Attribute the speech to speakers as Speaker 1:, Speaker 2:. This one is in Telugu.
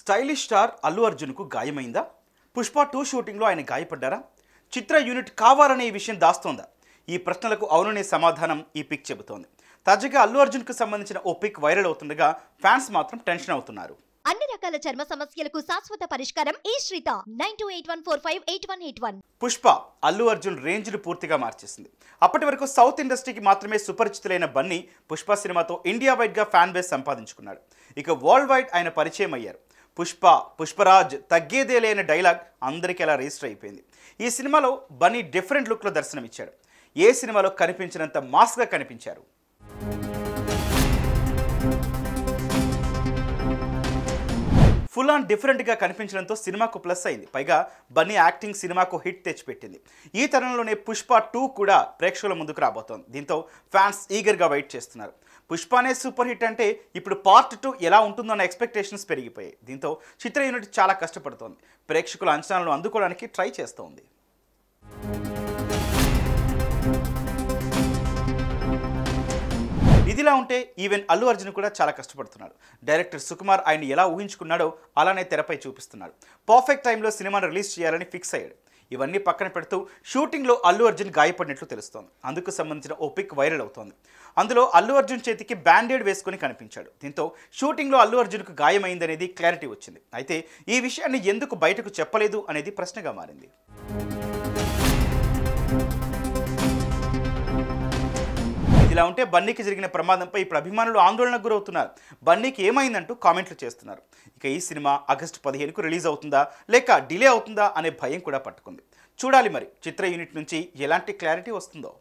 Speaker 1: స్టైలిష్ స్టార్ అల్లు అర్జున్కు గాయమైందా? పుష్ప 2 షూటింగ్లో ఆయన గాయపడ్డారా? చిత్ర యూనిట్ కావాలనే ఈ విషయం దాస్తోందా? ఈ ప్రశ్నలకు అవుననే సమాధానం ఈ పిక్ చెబుతోంది. తాజాగా అల్లు అర్జున్కు సంబంధించిన ఓ పిక్ వైరల్ అవుతుండగా ఫ్యాన్స్ మాత్రం టెన్షన్ అవుతున్నారు.
Speaker 2: అన్ని రకాల చర్మ సమస్యలకు శాశ్వత పరిష్కారం ఈ శ్రీత 9281458181.
Speaker 1: పుష్ప అల్లు అర్జున్ రేంజ్ను పూర్తిగా మార్చేసింది. అప్పటి వరకు సౌత్ ఇండస్ట్రీకి మాత్రమే సుపరిచితులైన బన్నీ పుష్ప సినిమాతో ఇండియా వైడ్గా ఫ్యాన్ బేస్ సంపాదించుకున్నాడు. ఇక వరల్డ్ వైడ్ ఆయన పరిచయం అయ్యారు. పుష్పరాజ్ తగ్గేదేలే అనే డైలాగ్ అందరికీ అలా రిజిస్టర్ అయిపోయింది. ఈ సినిమాలో బన్నీ డిఫరెంట్ లుక్లో దర్శనమిచ్చాడు. ఏ సినిమాలో కనిపించినంత మాస్గా కనిపించారు. ఫుల్ ఆన్ డిఫరెంట్గా కనిపించడంతో సినిమాకు ప్లస్ అయింది. పైగా బన్నీ యాక్టింగ్ సినిమాకు హిట్ తెచ్చిపెట్టింది. ఈ తరుణంలోనే పుష్ప 2 కూడా ప్రేక్షకుల ముందుకు రాబోతోంది. దీంతో ఫ్యాన్స్ ఈగర్గా వెయిట్ చేస్తున్నారు. పుష్పనే సూపర్ హిట్ అంటే ఇప్పుడు పార్ట్ 2 ఎలా ఉంటుందన్న ఎక్స్పెక్టేషన్స్ పెరిగిపోయాయి. దీంతో చిత్ర యూనిట్ చాలా కష్టపడుతోంది. ప్రేక్షకుల అంచనాలను అందుకోవడానికి ట్రై చేస్తోంది. ఇదిలా ఉంటే ఈవెన్ అల్లు అర్జున్ కూడా చాలా కష్టపడుతున్నాడు. డైరెక్టర్ సుకుమార్ ఆయన ఎలా ఊహించుకున్నాడో అలానే తెరపై చూపిస్తున్నాడు. పర్ఫెక్ట్ టైంలో సినిమాను రిలీజ్ చేయాలని ఫిక్స్ అయ్యాడు. ఇవన్నీ పక్కన పెడుతూ షూటింగ్లో అల్లు అర్జున్ గాయపడినట్లు తెలుస్తోంది. అందుకు సంబంధించిన ఓ పిక్ వైరల్ అవుతోంది. అందులో అల్లు అర్జున్ చేతికి బ్యాండేడ్ వేసుకొని కనిపించాడు. దీంతో షూటింగ్లో అల్లు అర్జున్కు గాయమైందనేది క్లారిటీ వచ్చింది. అయితే ఈ విషయాన్ని ఎందుకు బయటకు చెప్పలేదు అనేది ప్రశ్నగా మారింది. ఇలా ఉంటే బన్నీకి జరిగిన ప్రమాదంపై ఇప్పుడు అభిమానులు ఆందోళనకు గురవుతున్నారు. బన్నీకి ఏమైందంటూ కామెంట్లు చేస్తున్నారు. ఇక ఈ సినిమా ఆగస్టు 15కు రిలీజ్ అవుతుందా లేక డిలే అవుతుందా అనే భయం కూడా పట్టుకుంది. చూడాలి మరి చిత్ర యూనిట్ నుంచి ఎలాంటి క్లారిటీ వస్తుందో.